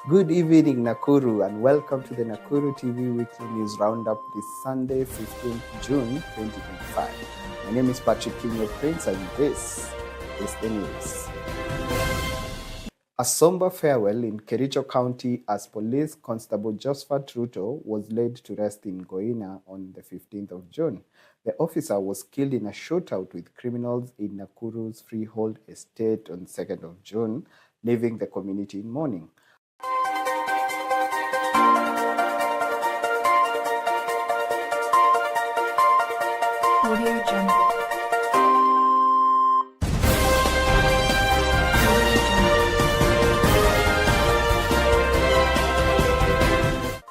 Good evening, Nakuru, and welcome to the Nakuru TV Weekly News Roundup this Sunday, 15th June 2025. My name is Patrick Kinyo Prince, and this is the news. A somber farewell in Kericho County as Police Constable Josephat Ruto was laid to rest in Goina on the 15th of June. The officer was killed in a shootout with criminals in Nakuru's freehold estate on 2nd of June, leaving the community in mourning. Audio Jungle.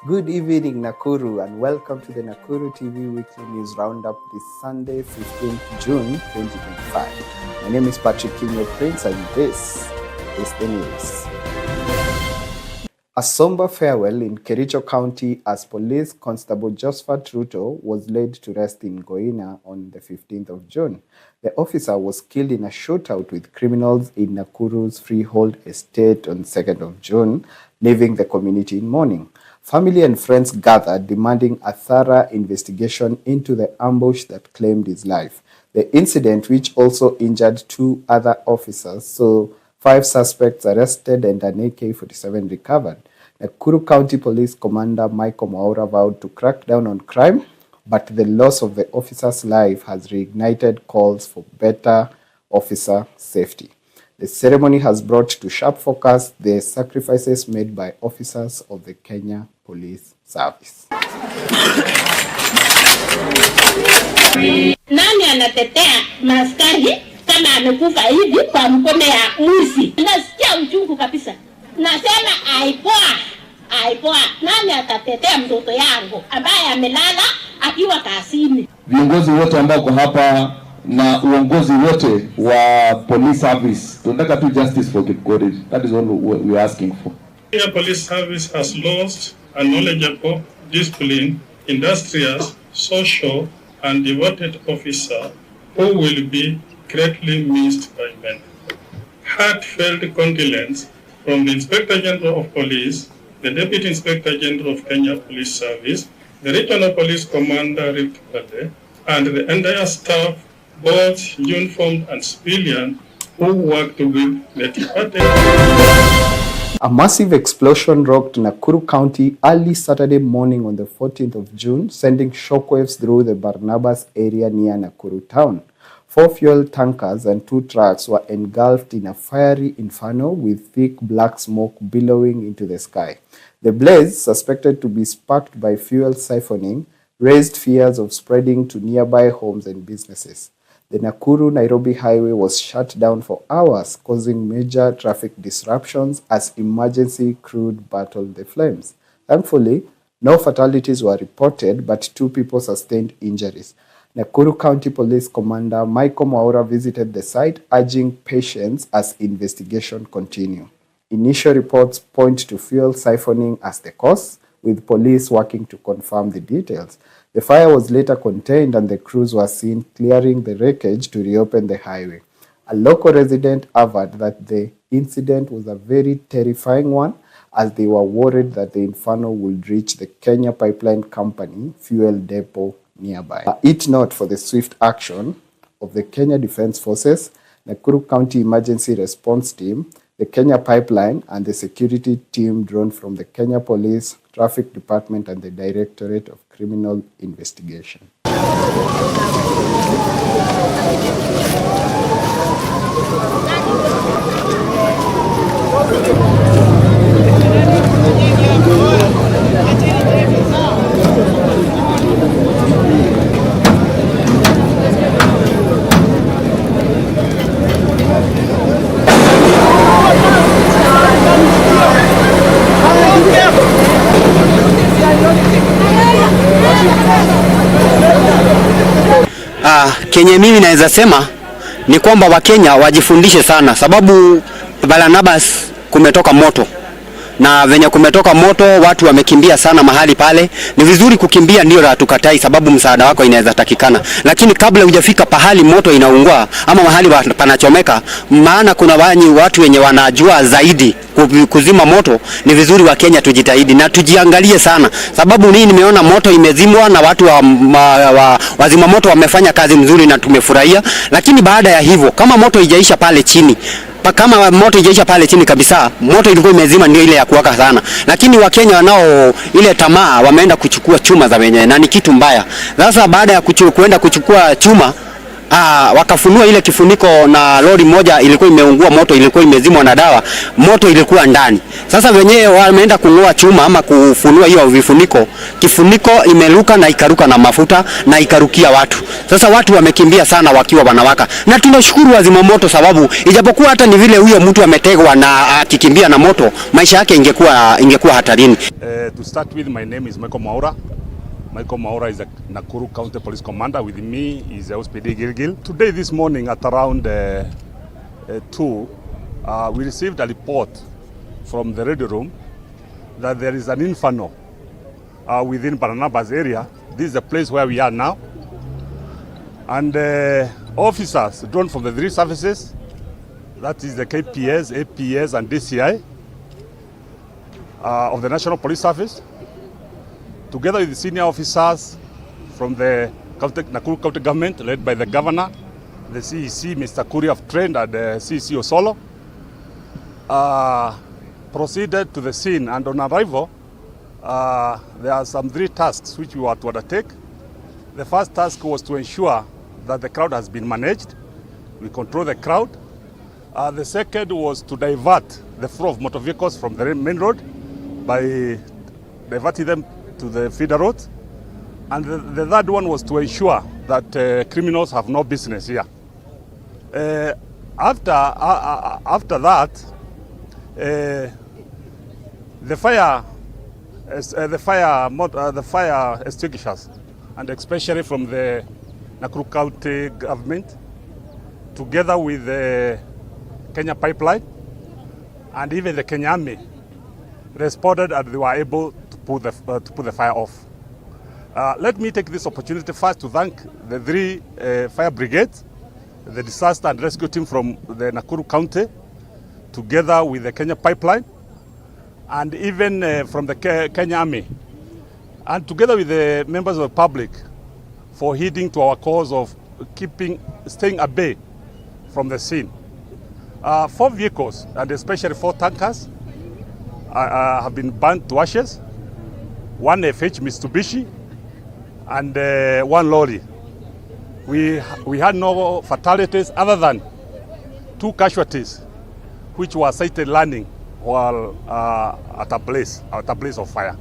Good evening, Nakuru, and welcome to the Nakuru TV Weekly News Roundup this Sunday, 15th June 2025. My name is Patrick Kinyo Prince, and this is the news. A somber farewell in Kericho County as Police Constable Josephat Ruto was laid to rest in Goina on the 15th of June. The officer was killed in a shootout with criminals in Nakuru's freehold estate on 2nd of June, leaving the community in mourning. Family and friends gathered, demanding a thorough investigation into the ambush that claimed his life. The incident, which also injured 2 other officers, saw 5 suspects arrested and an AK-47 recovered. Nakuru County Police Commander Michael Mourning vowed to crack down on crime, but the loss of the officer's life has reignited calls for better officer safety. The ceremony has brought to sharp focus the sacrifices made by officers of the Kenya Police Service. Nani anatetea maskari kama amekufa hivi kwa mkono ya mwizi? Nasikia uchungu kabisa. Nasema aipoa. Nani atatetea mtoto yangu ambaye amelala akiwa kazini? Viongozi wote ambao kwa hapa na uongozi wote wa police service, tunataka tu justice for Kipkorir. That is all we are asking for. Kenya Police Service has lost a knowledgeable, disciplined, industrious, social, and devoted officer who will be greatly missed by many. Heartfelt condolence from the Inspector General of Police, the Deputy Inspector General of Kenya Police Service, the Regional Police Commander Rift Valley, and the entire staff, both uniformed and civilian, who worked with the department. A massive explosion rocked Nakuru County early Saturday morning on the 14th of June, sending shockwaves through the Barnabas area near Nakuru town. 4 fuel tankers and 2 trucks were engulfed in a fiery inferno with thick black smoke billowing into the sky. The blaze, suspected to be sparked by fuel siphoning, raised fears of spreading to nearby homes and businesses. The Nakuru-Nairobi highway was shut down for hours, causing major traffic disruptions as emergency crews battled the flames. Thankfully, no fatalities were reported, but 2 people sustained injuries. Nakuru County Police Commander Michael Mourning visited the site, urging patience as investigation continues. Initial reports point to fuel siphoning as the cause, with police working to confirm the details. The fire was later contained and the crews were seen clearing the wreckage to reopen the highway. A local resident averred that the incident was a very terrifying one, as they were worried that the inferno would reach the Kenya Pipeline Company fuel depot nearby. It not for the swift action of the Kenya Defence Forces, Nakuru County Emergency Response Team, the Kenya Pipeline, and the security team drawn from the Kenya Police, Traffic Department, and the Directorate of Criminal Investigation. Kenye mimi naweza sema ni kwamba Wakenya wajifundishe sana, sababu Barnabas kumetoka moto na venye kumetoka moto watu wamekimbia sana mahali pale. Ni vizuri kukimbia, ndio hatukatai, sababu msaada wako inaweza takikana, lakini kabla hujafika pahali moto inaungua ama mahali panachomeka, maana kuna watu wenye wanajua zaidi kuzima moto, ni vizuri wa Kenya tujitahidi na tujiangalie sana, sababu nini nimeona moto imezimwa na watu wazima moto wamefanya kazi mzuri na tumefurahia. Lakini baada ya hivyo, kama moto haijaisha pale chini, kabisa, moto ilikuwa imezima, ndio ile ya kuwaka sana. Lakini Wakenya wanao ile tamaa, wameenda kuchukua chuma za wenyewe, na ni kitu mbaya. Sasa baada ya kuenda kuchukua chuma, wakafunua ile kifuniko na lori moja ilikuwa imeungua, moto ilikuwa imezimwa na dawa, moto ilikuwa ndani. Sasa wenyewe wameenda kununua chuma ama kufunua hiyo vifuniko, kifuniko imeruka na ikaruka na mafuta na ikarukia watu. Sasa watu wamekimbia sana wakiwa wanawaka, na tunashukuru wazima moto, sababu ijapokuwa hata ni vile huyo mtu ametegwa na akikimbia na moto, maisha yake ingekuwa hatarini. To start with, my name is Michael Maura. Michael Maura is a Nakuru County Police Commander. With me is OSPD Gilgil. Today, this morning at around 2, we received a report from the radio room that there is an inferno within Barnabas area. This is the place where we are now. And officers drawn from the 3 services, that is the KPS, APS and DCI of the National Police Service, together with the senior officers from the Nakuru County government, led by the governor, the CEC, Mr. Kuri of Trend, and the CEC Osolo, proceeded to the scene. And on arrival, there are some 3 tasks which we were to undertake. The first task was to ensure that the crowd has been managed. We control the crowd. The second was to divert the flow of motor vehicles from the main road by diverting them to the feeder roads, and the third one was to ensure that criminals have no business here. After that, the fire extinguishers, and especially from the Nakuru County government, together with the Kenya Pipeline and even the Kenya Army, responded and they were able to put the fire off. Let me take this opportunity first to thank the 3 fire brigades, the disaster and rescue team from the Nakuru County, together with the Kenya Pipeline, and even from the Kenya Army, and together with the members of the public, for heeding to our cause of staying away from the scene. 4 vehicles, and especially 4 tankers, have been burnt to ashes. 1 FH Mitsubishi and 1 lorry. We had no fatalities other than 2 casualties, which were sighted landing while at a place of fire.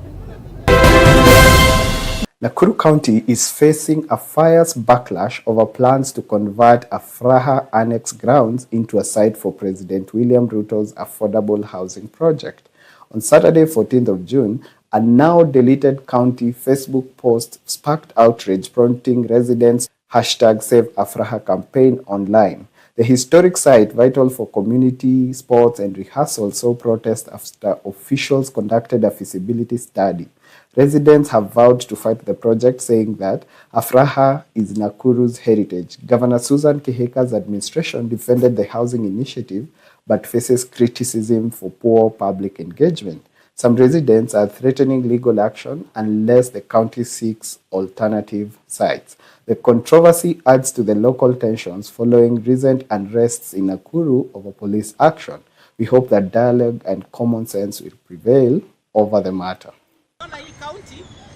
Nakuru County is facing a fire's backlash over plans to convert Afraha Annex grounds into a site for President William Ruto's affordable housing project. On Saturday, 14th of June, a now deleted county Facebook post sparked outrage, prompting residents' #SaveAfraha campaign online. The historic site, vital for community, sports, and rehearsal, saw protests after officials conducted a feasibility study. Residents have vowed to fight the project, saying that Afraha is Nakuru's heritage. Governor Susan Kihika's administration defended the housing initiative, but faces criticism for poor public engagement. Some residents are threatening legal action unless the county seeks alternative sites. The controversy adds to the local tensions following recent unrests in Nakuru over police action. We hope that dialogue and common sense will prevail over the matter.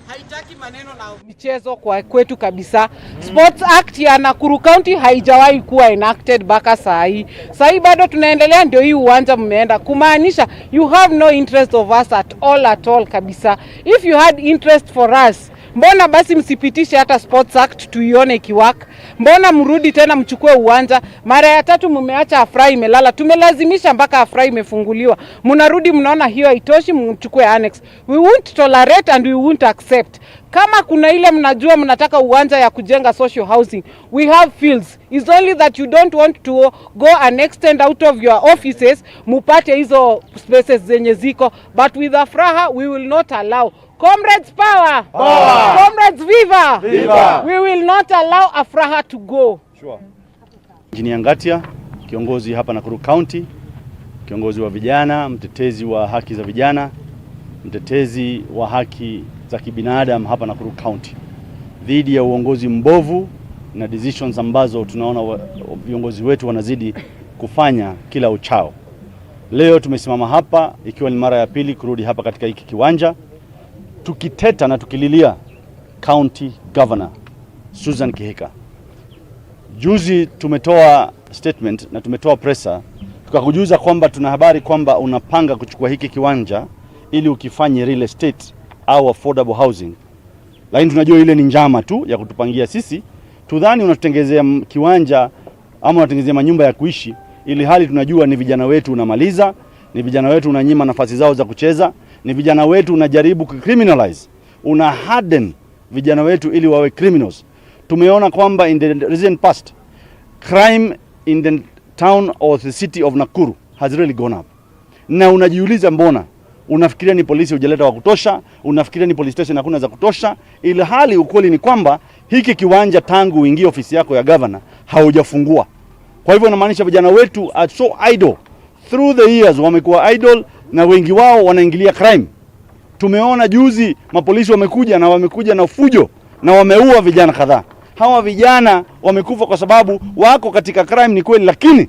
Haitaki maneno na michezo kwa kwetu kabisa. Sports Act ya Nakuru County haijawahi kuwa enacted mpaka saa hii. Saa hii bado tunaendelea, ndio hii uwanja mmeenda. Kumaanisha you have no interest of us at all kabisa. If you had interest for us, mbona basi msipitishe hata Sports Act tuione ikiwaka? Mbona mrudi tena mchukue uwanja? Mara ya 3 mmeacha Afraha imelala. Tumelazimisha mpaka Afraha imefunguliwa. Mnarudi mnaona hiyo haitoshi, mchukue annex. We won't tolerate and we won't accept. Kama kuna ile mnajua mnataka uwanja ya kujenga social housing, we have fields. It's only that you don't want to go and extend out of your offices mupate hizo spaces zenye ziko, but with Afraha we will not allow. Comrades power! Power! Comrades viva! Viva! We will not allow Afraha to go. Sure. Engineer Ngatia, kiongozi hapa Nakuru County, kiongozi wa vijana, mtetezi wa haki za vijana, mtetezi wa haki za kibinadamu hapa Nakuru County, dhidi ya uongozi mbovu na decisions ambazo tunaona viongozi wetu wanazidi kufanya kila uchao. Leo tumesimama hapa ikiwa ni mara ya pili kurudi hapa katika hiki kiwanja, tukiteta na tukililia County Governor Susan Kihika. Juzi tumetoa statement na tumetoa pressa tukakujuza kwamba tuna habari kwamba unapanga kuchukua hiki kiwanja ili ukifanye real estate au affordable housing. Lakini tunajua ile ni njama tu ya kutupangia sisi. Tudhani unatutengezea kiwanja ama unatengezea manyumba ya kuishi, ili hali tunajua ni vijana wetu unamaliza, ni vijana wetu unanyima nafasi zao za kucheza, ni vijana wetu unajaribu criminalize, una harden vijana wetu ili wawe criminals. Tumeona kwamba in the recent past crime in the town or the city of Nakuru has really gone up. Na unajiuliza mbona? Unafikiria ni polisi hujaleta wa kutosha, unafikiria ni police station hakuna za kutosha, ili hali ukweli ni kwamba hiki kiwanja tangu uingie ofisi yako ya governor haujafungua. Kwa hivyo inamaanisha vijana wetu are so idle. Through the years wamekuwa idle na wengi wao wanaingilia crime. Tumeona juzi mapolisi wamekuja na fujo na wameua vijana kadhaa. Hawa vijana wamekufa kwa sababu wako katika crime, ni kweli, lakini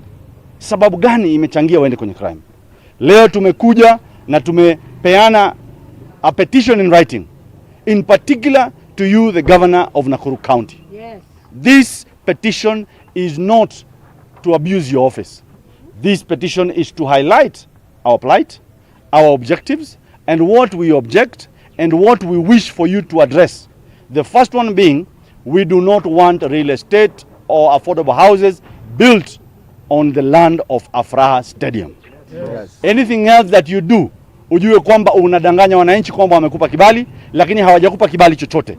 sababu gani imechangia waende kwenye crime? Leo tumekuja na tumepeana a petition in writing, in particular to you, the governor of Nakuru County. Yes. This petition is not to abuse your office. This petition is to highlight our plight, our objectives, and what we object and what we wish for you to address. The first one being, we do not want real estate or affordable houses built on the land of Afraha Stadium. Yes. Anything else that you do, ujue kwamba unadanganya wananchi kwamba wamekupa kibali, lakini hawajakupa kibali chochote.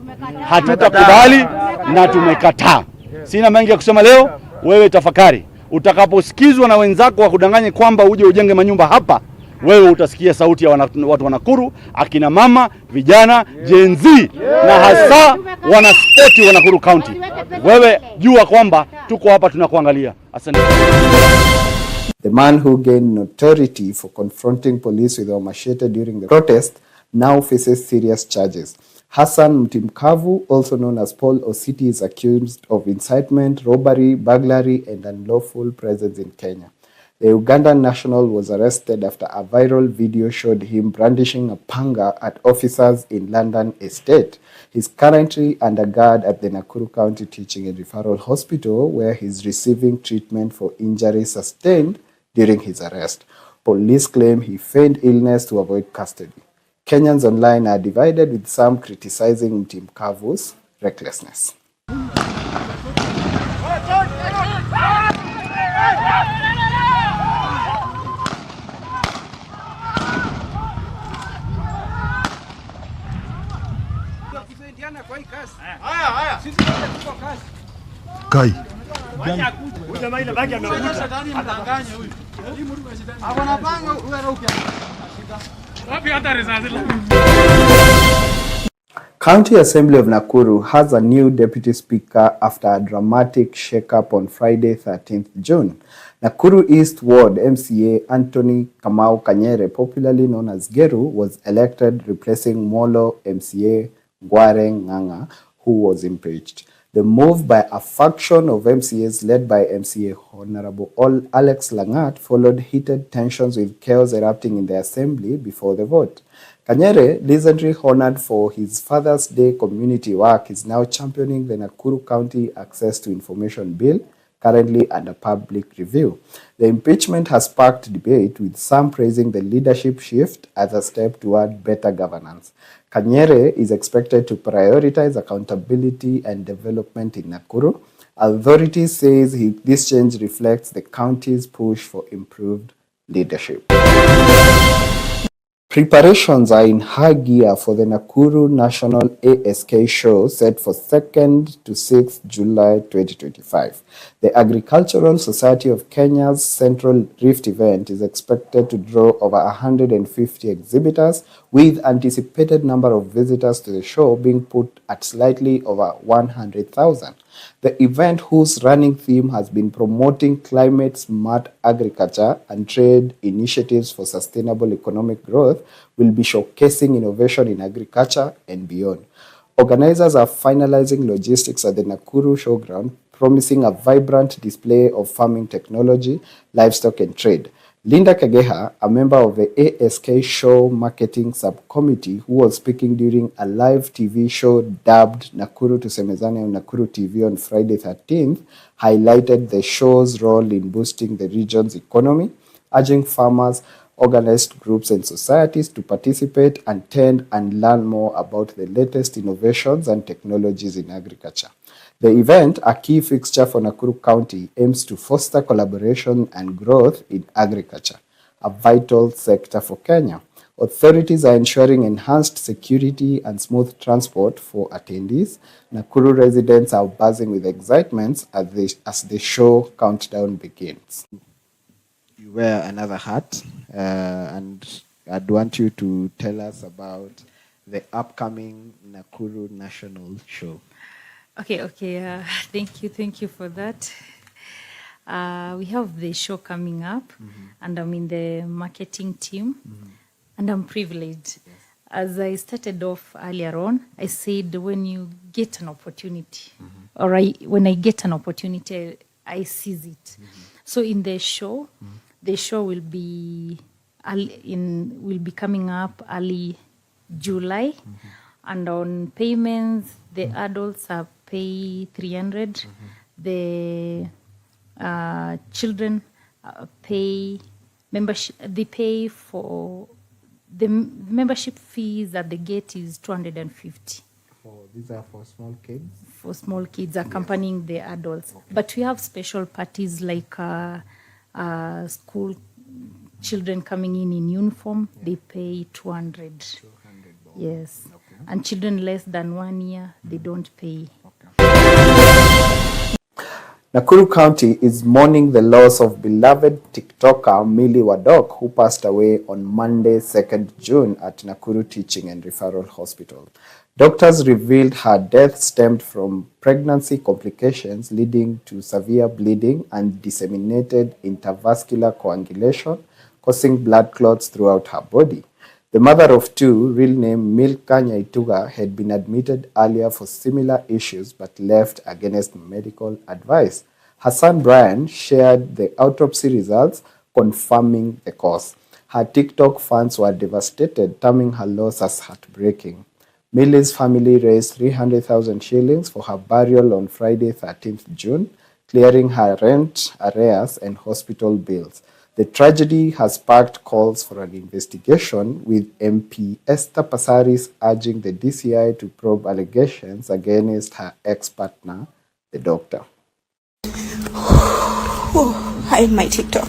Hatutakubali na tumekataa. Sina mengi ya kusema leo, wewe tafakari. Utakaposikizwa na wenzako wa kudanganya kwamba uje ujenge manyumba hapa, wewe utasikia sauti ya watu wa Nakuru, akina mama, vijana, Gen Z, na hasa wanaspoti wa Nakuru County. Wewe jua kwamba tuko hapa tunakuangalia. Asante. The man who gained notoriety for confronting police with a machete during the protest now faces serious charges. Hassan Mtimkavu, also known as Paul Ositi, is accused of incitement, robbery, burglary, and unlawful presence in Kenya. The Ugandan national was arrested after a viral video showed him brandishing a panga at officers in London Estate. He's currently under guard at the Nakuru County Teaching and Referral Hospital, where he's receiving treatment for injuries sustained during his arrest. Police claim he feigned illness to avoid custody. Kenyans online are divided, with some criticizing Mtimkavu's recklessness. Kai. County Assembly of Nakuru has a new deputy speaker after a dramatic shakeup on Friday, 13th June. Nakuru East Ward MCA Anthony Kamau Kanyere, popularly known as Geru, was elected, replacing Molo MCA Ngware Nganga, who was impeached. The move by a faction of MCAs led by MCA Honorable Alex Langat followed heated tensions, with chaos erupting in the assembly before the vote. Kanyere, recently honored for his Father's Day community work, is now championing the Nakuru County Access to Information Bill, currently under public review. The impeachment has sparked debate, with some praising the leadership shift as a step toward better governance. Kanyere is expected to prioritize accountability and development in Nakuru, Authorities says this change reflects the county's push for improved leadership. Preparations are in high gear for the Nakuru National ASK show set for 2nd to 6th July 2025. The Agricultural Society of Kenya's Central Rift event is expected to draw over 150 exhibitors, with anticipated number of visitors to the show being put at slightly over 100,000. The event, whose running theme has been promoting climate-smart agriculture and trade initiatives for sustainable economic growth, will be showcasing innovation in agriculture and beyond. Organizers are finalizing logistics at the Nakuru showground, promising a vibrant display of farming technology, livestock and trade. Linda Kageha, a member of the ASK show marketing subcommittee who was speaking during a live TV show dubbed Nakuru Tusemezane on Nakuru TV on Friday 13th, highlighted the show's role in boosting the region's economy, urging farmers, organized groups and societies to participate, attend and learn more about the latest innovations and technologies in agriculture. The event, a key fixture for Nakuru County, aims to foster collaboration and growth in agriculture, a vital sector for Kenya. Authorities are ensuring enhanced security and smooth transport for attendees. Nakuru residents are buzzing with excitement as the show countdown begins. You wear another hat, and I'd want you to tell us about the upcoming Nakuru National Show. Okay. Thank you for that. We have the show coming up, and I'm in the marketing team, and I'm privileged. Yes. As I started off earlier on, I said when you get an opportunity, when I get an opportunity, I seize it. So in the show, the show will be coming up early July, and on payments, the adults are pay 300, the children pay membership. They pay for the membership fees at the gate is 250. These are for small kids? For small kids accompanying the adults. Okay. But we have special parties like school children coming in uniform. Yeah. They pay 200. 200. Yes. Okay. And children less than 1 year, they don't pay. Nakuru County is mourning the loss of beloved TikToker Millie Wadok, who passed away on Monday, 2nd June at Nakuru Teaching and Referral Hospital. Doctors revealed her death stemmed from pregnancy complications leading to severe bleeding and disseminated intravascular coagulation, causing blood clots throughout her body. The mother of two, real name Milka Nyaituga, had been admitted earlier for similar issues but left against medical advice. Her son Brian shared the autopsy results confirming the cause. Her TikTok fans were devastated, terming her loss as heartbreaking. Millie's family raised 300,000 shillings for her burial on Friday 13th June, clearing her rent, arrears and hospital bills. The tragedy has sparked calls for an investigation, with MP Esther Passaris urging the DCI to probe allegations against her ex-partner, the doctor. Hi, my TikTok.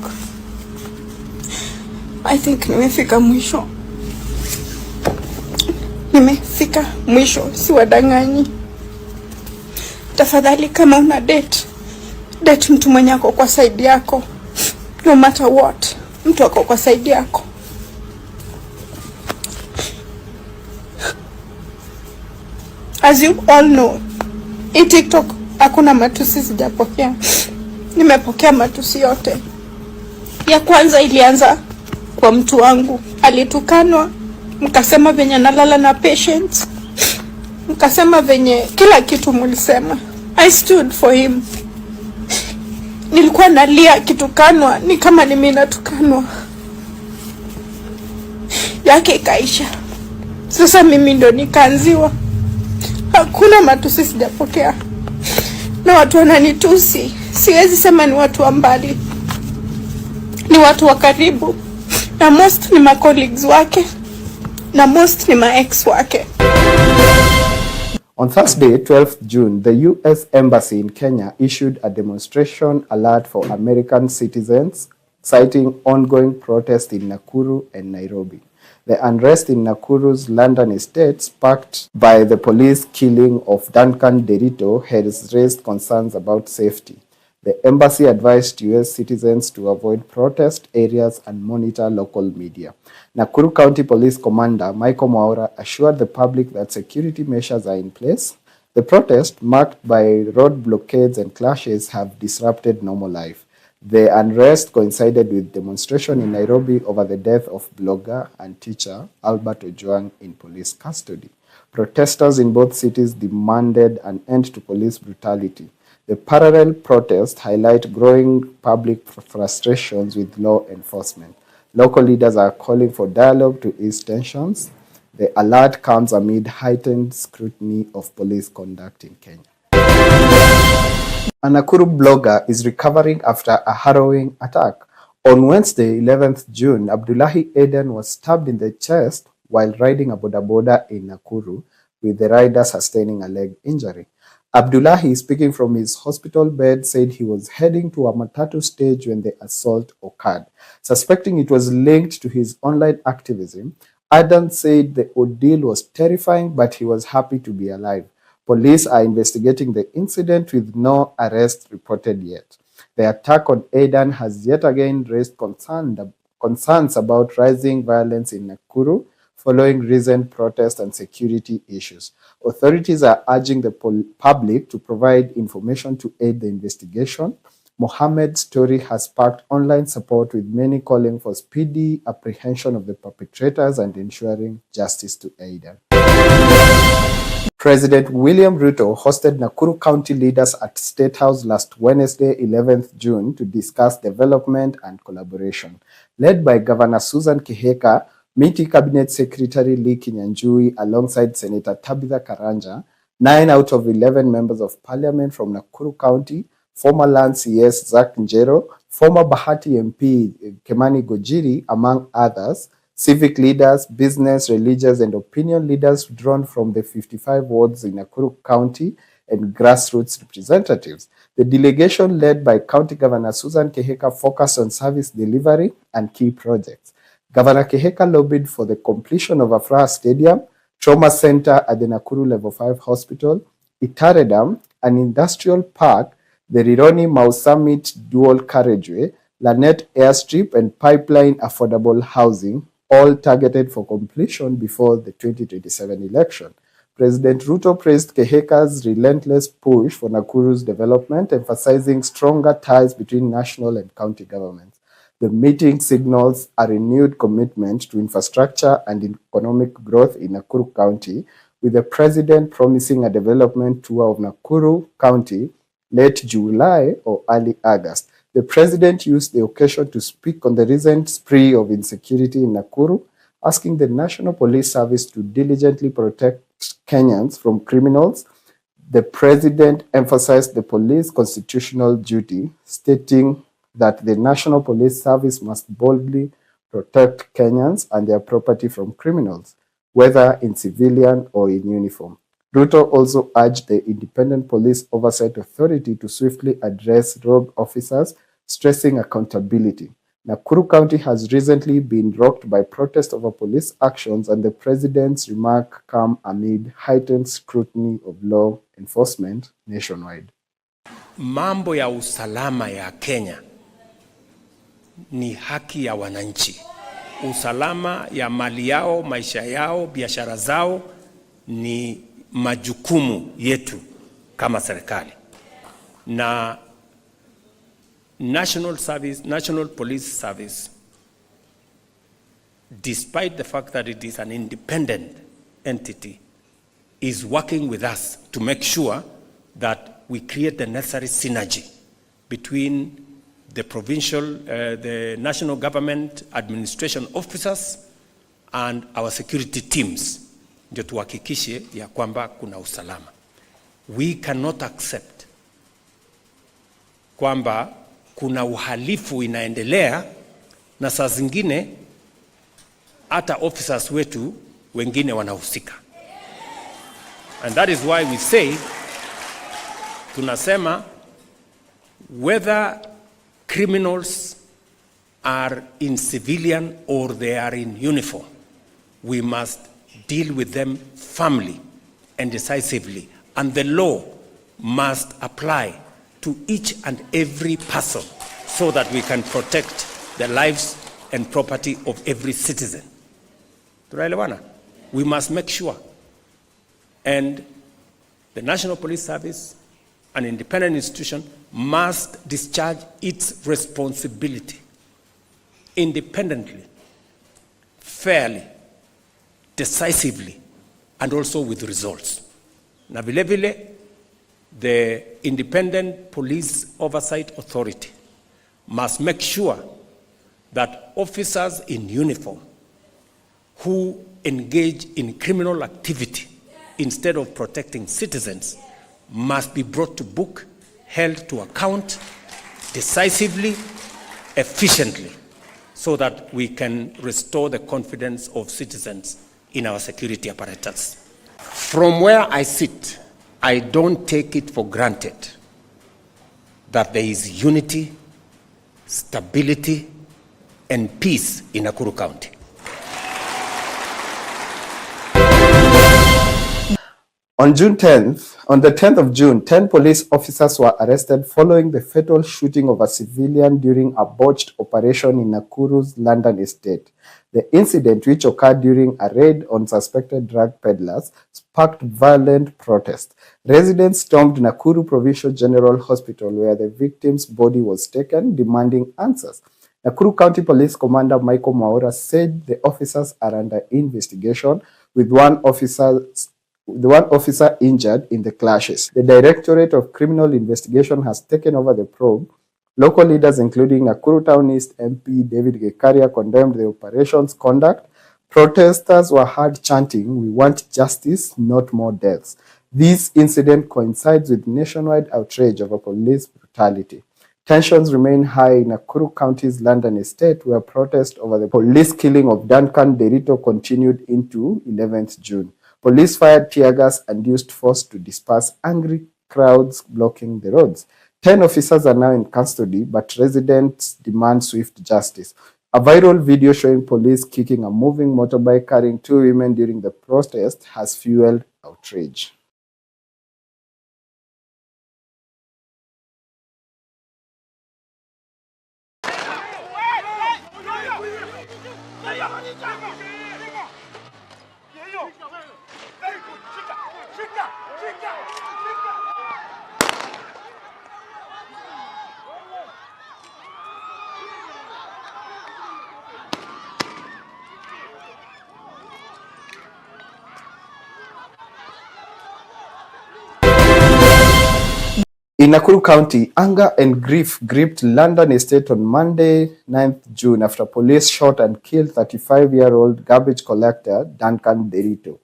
I think nimefika mwisho. Nimefika mwisho, si wadanganyi. Tafadhali kama una date mtu mwenye ako kwa side yako. No matter what, mtu ako kwa side yako. As you all know, TikTok hakuna matusi sijapokea. Nimepokea matusi yote. Ya kwanza ilianza kwa mtu wangu. Alitukanwa, mkasema venye nalala na patients. Mkasema venye kila kitu mlisema. I stood for him. Nilikuwa nalia kitukanwa, ni kama ni mimi natukanwa. Yake ikaisha. Sasa mimi ndo nikaanziwa. Hakuna matusi sijapokea. Na watu wananitusi. Siwezi sema ni watu wa mbali. Ni watu wa karibu. Na most ni my colleagues wake. Na most ni my ex wake. On Thursday, 12th June, the U.S. Embassy in Kenya issued a demonstration alert for American citizens, citing ongoing protests in Nakuru and Nairobi. The unrest in Nakuru's London estate, sparked by the police killing of Duncan Derrito, has raised concerns about safety. The embassy advised U.S. citizens to avoid protest areas and monitor local media. Nakuru County Police Commander Michael Mwaura assured the public that security measures are in place. The protest, marked by road blockades and clashes, have disrupted normal life. The unrest coincided with demonstration in Nairobi over the death of blogger and teacher Albert Ojwang in police custody. Protesters in both cities demanded an end to police brutality. The parallel protests highlight growing public frustrations with law enforcement. Local leaders are calling for dialogue to ease tensions. The alert comes amid heightened scrutiny of police conduct in Kenya. A Nakuru blogger is recovering after a harrowing attack. On Wednesday, 11th June, Abdullahi Eden was stabbed in the chest while riding a boda boda in Nakuru, with the rider sustaining a leg injury. Abdullahi, speaking from his hospital bed, said he was heading to a matatu stage when the assault occurred. Suspecting it was linked to his online activism, Adan said the ordeal was terrifying, but he was happy to be alive. Police are investigating the incident with no arrest reported yet. The attack on Adan has yet again raised concerns about rising violence in Nakuru following recent protests and security issues. Authorities are urging the public to provide information to aid the investigation. Mohammed's story has sparked online support, with many calling for speedy apprehension of the perpetrators and ensuring justice to Adan. President William Ruto hosted Nakuru County leaders at State House last Wednesday, 11th June, to discuss development and collaboration. Led by Governor Susan Kihika, Miti Cabinet Secretary Lee Kinyanjui, alongside Senator Tabitha Karanja, 9 out of 11 members of parliament from Nakuru County, former Land CS Zach Njero, former Bahati MP Kemani Gojiri, among others, civic leaders, business, religious, and opinion leaders drawn from the 55 wards in Nakuru County, and grassroots representatives. The delegation, led by County Governor Susan Kihika, focused on service delivery and key projects. Governor Kihika lobbied for the completion of Afraha Stadium, Trauma Center at the Nakuru Level 5 Hospital, Itare Dam, an industrial park, the Rironi Mau Summit Dual Carriageway, Lanet Airstrip, and pipeline affordable housing, all targeted for completion before the 2027 election. President Ruto praised Keheka's relentless push for Nakuru's development, emphasizing stronger ties between national and county governments. The meeting signals a renewed commitment to infrastructure and economic growth in Nakuru County, with the president promising a development tour of Nakuru County late July or early August. The president used the occasion to speak on the recent spree of insecurity in Nakuru, asking the National Police Service to diligently protect Kenyans from criminals. The president emphasized the police constitutional duty, stating that the National Police Service must boldly protect Kenyans and their property from criminals, whether in civilian or in uniform. Ruto also urged the Independent Police Oversight Authority to swiftly address rogue officers, stressing accountability. Nakuru County has recently been rocked by protest over police actions, and the president's remark come amid heightened scrutiny of law enforcement nationwide. Mambo ya usalama ya Kenya ni haki ya wananchi. Usalama ya mali yao, maisha yao, biashara zao ni majukumu yetu kama serikali. Na National Police Service, despite the fact that it is an independent entity, is working with us to make sure that we create the necessary synergy between the provincial, the national government administration officers and our security teams, ndio tuhakikishe ya kwamba kuna usalama. We cannot accept kwamba kuna uhalifu inaendelea na saa zingine hata officers wetu wengine wanahusika. And that is why we say, tunasema, whether criminals are in civilian or they are in uniform, we must deal with them firmly and decisively. And the law must apply to each and every person so that we can protect the lives and property of every citizen. Tunaelewana? We must make sure. And the National Police Service, an independent institution, must discharge its responsibility independently, fairly, decisively, and also with results. Na vile vile, the Independent Police Oversight Authority must make sure that officers in uniform who engage in criminal activity instead of protecting citizens must be brought to book, held to account decisively, efficiently, so that we can restore the confidence of citizens in our security apparatus. From where I sit, I don't take it for granted that there is unity, stability, and peace in Nakuru County. On the 10th of June, 10 police officers were arrested following the fatal shooting of a civilian during a botched operation in Nakuru's London estate. The incident, which occurred during a raid on suspected drug peddlers, sparked violent protest. Residents stormed Nakuru Provincial General Hospital, where the victim's body was taken, demanding answers. Nakuru County Police Commander Michael Mwaura said the officers are under investigation, with one officer injured in the clashes. The Directorate of Criminal Investigation has taken over the probe. Local leaders, including Nakuru Town East MP David Gekaria, condemned the operation's conduct. Protesters were heard chanting, "We want justice, not more deaths." This incident coincides with nationwide outrage over police brutality. Tensions remain high in Nakuru County's London estate, where protests over the police killing of Duncan Derito continued into 11th June. Police fired tear gas and used force to disperse angry crowds blocking the roads. 10 officers are now in custody, but residents demand swift justice. A viral video showing police kicking a moving motorbike carrying 2 women during the protest has fueled outrage. In Nakuru County, anger and grief gripped London estate on Monday, 9th June, after police shot and killed 35-year-old garbage collector Duncan Derito.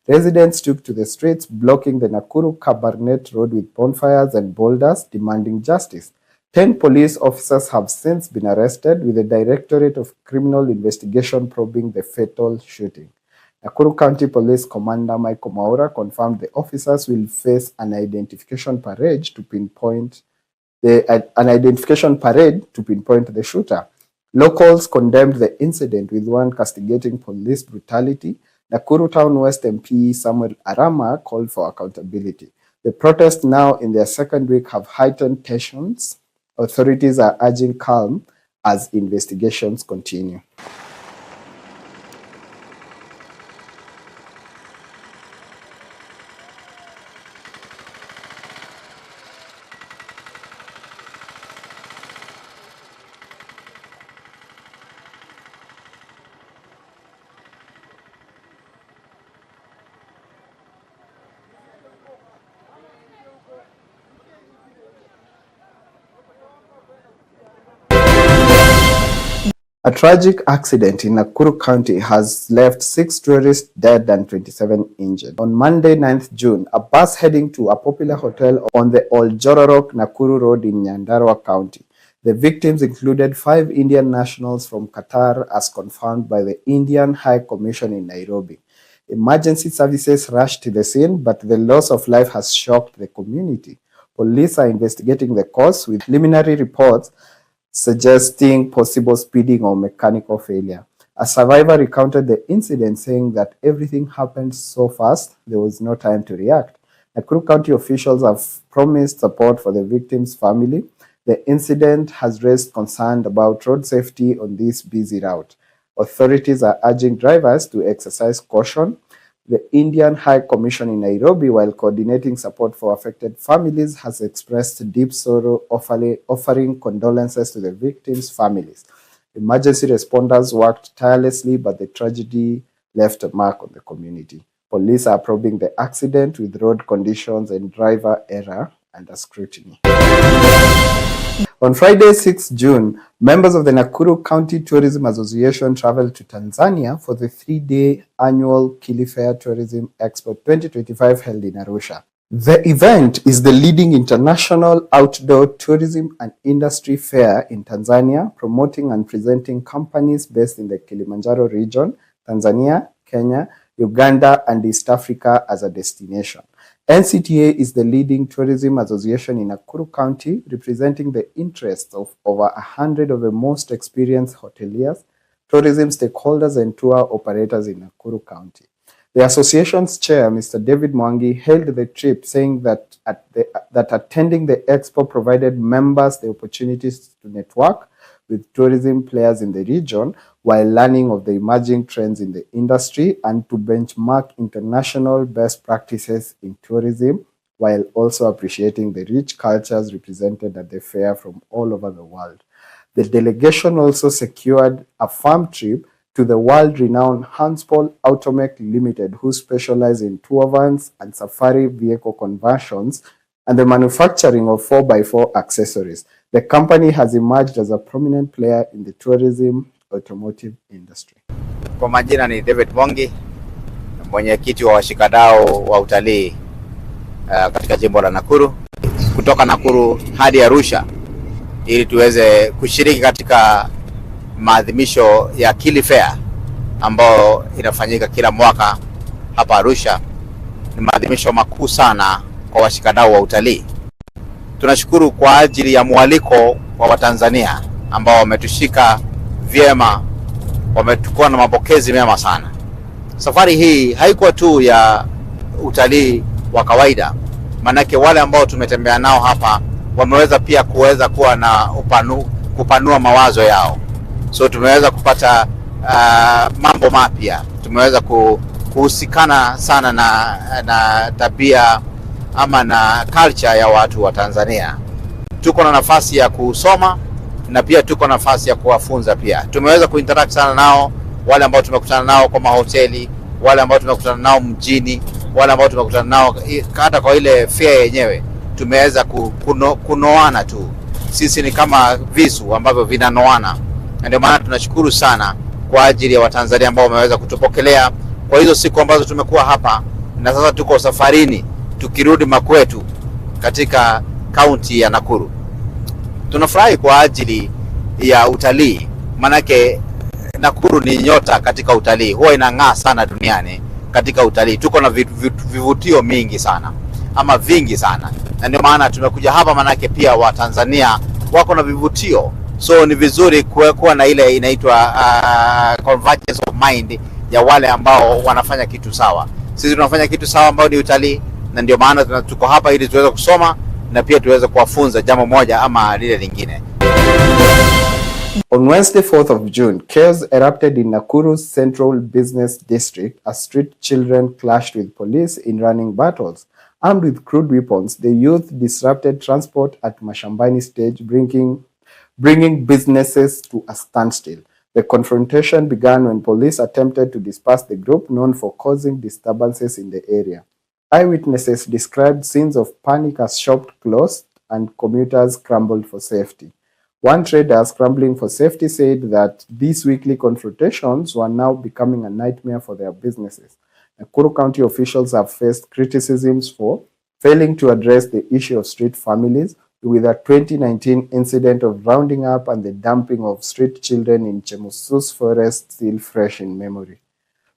Residents took to the streets, blocking the Nakuru Cabernet Road with bonfires and boulders, demanding justice. 10 police officers have since been arrested, with the Directorate of Criminal Investigation probing the fatal shooting. Nakuru County Police Commander Michael Mwaura confirmed the officers will face an identification parade to pinpoint the shooter. Locals condemned the incident, with one castigating police brutality. Nakuru Town West MP Samuel Arama called for accountability. The protests, now in their second week, have heightened tensions. Authorities are urging calm as investigations continue. A tragic accident in Nakuru County has left 6 tourists dead and 27 injured. On Monday, 9th June, a bus heading to a popular hotel on the Old Jororok Nakuru Road in Nyandarua County. The victims included 5 Indian nationals from Qatar, as confirmed by the Indian High Commission in Nairobi. Emergency services rushed to the scene, but the loss of life has shocked the community. Police are investigating the cause with preliminary reports suggesting possible speeding or mechanical failure. A survivor recounted the incident, saying that everything happened so fast, there was no time to react. Nakuru County officials have promised support for the victim's family. The incident has raised concern about road safety on this busy route. Authorities are urging drivers to exercise caution. The Indian High Commission in Nairobi, while coordinating support for affected families, has expressed deep sorrow, offering condolences to the victims' families. Emergency responders worked tirelessly, but the tragedy left a mark on the community. Police are probing the accident, with road conditions and driver error under scrutiny. On Friday, 6 June, members of the Nakuru County Tourism Association traveled to Tanzania for the 3-day annual Kili Fair Tourism Expo 2025 held in Arusha. The event is the leading international outdoor tourism and industry fair in Tanzania, promoting and presenting companies based in the Kilimanjaro region, Tanzania, Kenya, Uganda, and East Africa as a destination. NCTA is the leading tourism association in Nakuru County, representing the interests of over 100 of the most experienced hoteliers, tourism stakeholders, and tour operators in Nakuru County. The association's chair, Mr. David Mwangi, hailed the trip, saying that attending the expo provided members the opportunities to network with tourism players in the region while learning of the emerging trends in the industry and to benchmark international best practices in tourism, while also appreciating the rich cultures represented at the fair from all over the world. The delegation also secured a farm trip to the world-renowned Hanspol Automech Limited, who specialize in tour vans and safari vehicle conversions and the manufacturing of 4x4 accessories. The company has emerged as a prominent player in the tourism automotive industry. Kwa majina ni David Mwangi, mwenyekiti wa washikadau wa utalii katika jimbo la Nakuru. Kutoka Nakuru hadi Arusha ili tuweze kushiriki katika maadhimisho ya Kili Fair ambao inafanyika kila mwaka hapa Arusha. Ni maadhimisho makuu sana kwa washikadau wa utalii. Tunashukuru kwa ajili ya mwaliko wa Watanzania ambao wametushika vyema, wametukua na mapokezi mema sana. Safari hii haikuwa tu ya utalii wa kawaida, manake wale ambao tumetembea nao hapa wameweza pia kuwa na kupanua mawazo yao. So tumeweza kupata mambo mapya, tumeweza kuhusikana sana na tabia ama na culture ya watu wa Tanzania. Tuko na nafasi ya kusoma na pia tuko na nafasi ya kuwafunza pia. Tumeweza kuinteract sana nao, wale ambao tumekutana nao kwa mahoteli, wale ambao tumekutana nao mjini, wale ambao tumekutana nao hata kwa ile fair yenyewe. Tumeweza kunoana tu. Sisi ni kama visu ambavyo vinanoana. Ndio maana tunashukuru sana kwa ajili ya Watanzania ambao wameweza kutupokelea kwa hizo siku ambazo tumekuwa hapa, na sasa tuko safarini tukirudi makwetu katika kaunti ya Nakuru. Tunafurahi kwa ajili ya utalii, manake Nakuru ni nyota katika utalii, huwa inang'aa sana duniani katika utalii. Tuko na vivutio mingi sana ama vingi sana, na ndio maana tumekuja hapa, manake pia Watanzania wako na vivutio. So ni vizuri kuwa na ile inaitwa convergence of mind ya wale ambao wanafanya kitu sawa. Sisi tunafanya kitu sawa ambao ni utalii, na ndio maana tuko hapa ili tuweze kusoma na pia tuweze kuwafunza jambo moja ama lile lingine. On Wednesday, 4th of June, chaos erupted in Nakuru's Central Business District as street children clashed with police in running battles. Armed with crude weapons, the youth disrupted transport at Mashambani stage, bringing businesses to a standstill. The confrontation began when police attempted to disperse the group known for causing disturbances in the area. Eyewitnesses described scenes of panic as shops closed and commuters scrambled for safety. One trader scrambling for safety said that these weekly confrontations were now becoming a nightmare for their businesses. Nakuru County officials have faced criticisms for failing to address the issue of street families, with a 2019 incident of rounding up and the dumping of street children in Chemusus Forest still fresh in memory.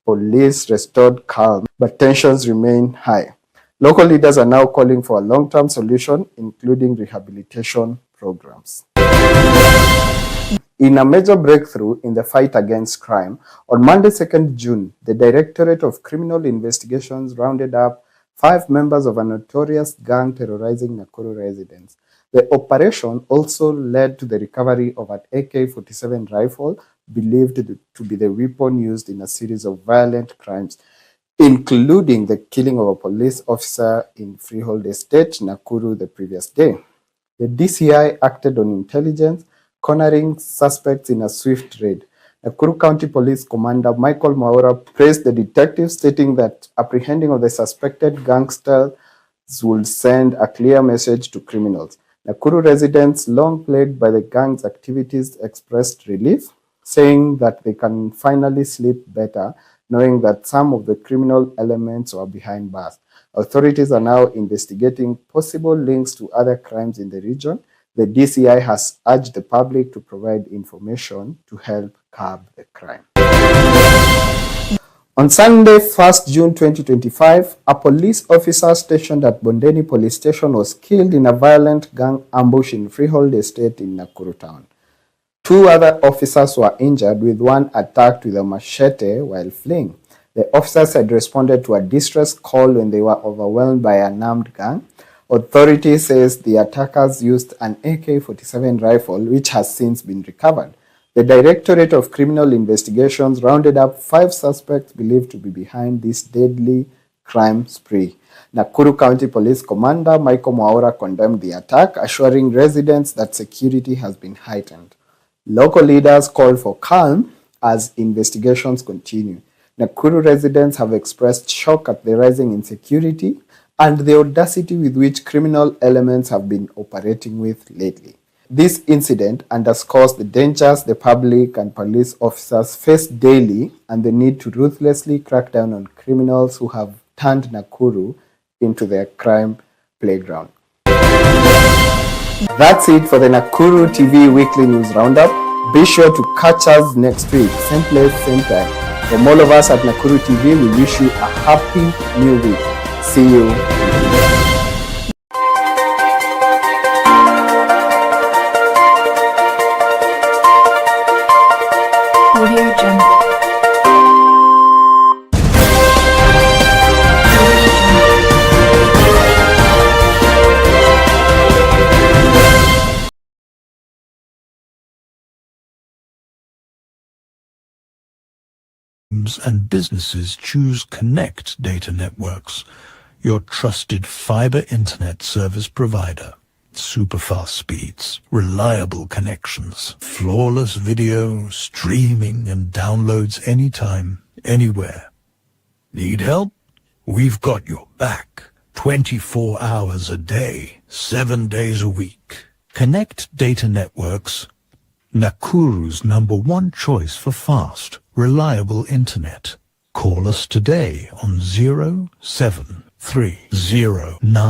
police restored calm, but tensions remain high. Local leaders are now calling for a long-term solution, including rehabilitation programs. In a major breakthrough in the fight against crime, on Monday, 2nd June, the Directorate of Criminal Investigations rounded up 5 members of a notorious gang terrorizing Nakuru residents. The operation also led to the recovery of an AK-47 rifle, believed to be the weapon used in a series of violent crimes, including the killing of a police officer in Freehold Estate, Nakuru, the previous day. The DCI acted on intelligence, cornering suspects in a swift raid. Nakuru County Police Commander Michael Maura praised the detectives, stating that apprehending of the suspected gangsters would send a clear message to criminals. Nakuru residents, long plagued by the gang's activities, expressed relief, saying that they can finally sleep better, knowing that some of the criminal elements were behind bars. Authorities are now investigating possible links to other crimes in the region. The DCI has urged the public to provide information to help curb the crime. On Sunday, 1st June 2025, a police officer stationed at Bondeni Police Station was killed in a violent gang ambush in Freehold Estate in Nakuru town. 2 other officers were injured, with one attacked with a machete while fleeing. The officers had responded to a distress call when they were overwhelmed by an armed gang. Authority says the attackers used an AK-47 rifle, which has since been recovered. The Directorate of Criminal Investigations rounded up 5 suspects believed to be behind this deadly crime spree. Nakuru County Police Commander Michael Maura condemned the attack, assuring residents that security has been heightened. Local leaders called for calm as investigations continue. Nakuru residents have expressed shock at the rising insecurity and the audacity with which criminal elements have been operating with lately. This incident underscores the dangers the public and police officers face daily and the need to ruthlessly crack down on criminals who have turned Nakuru into their crime playground. That's it for the Nakuru TV Weekly News Roundup. Be sure to catch us next week, same place, same time. From all of us at Nakuru TV, we wish you a happy new week. See you. Audio Jungle. And businesses choose Connect Data Networks, your trusted fiber internet service provider. Super-fast speeds, reliable connections, flawless video, streaming and downloads anytime, anywhere. Need help? We've got your back. 24 hours a day, 7 days a week. Connect Data Networks, Nakuru's #1 choice for fast, reliable internet. Call us today on 073090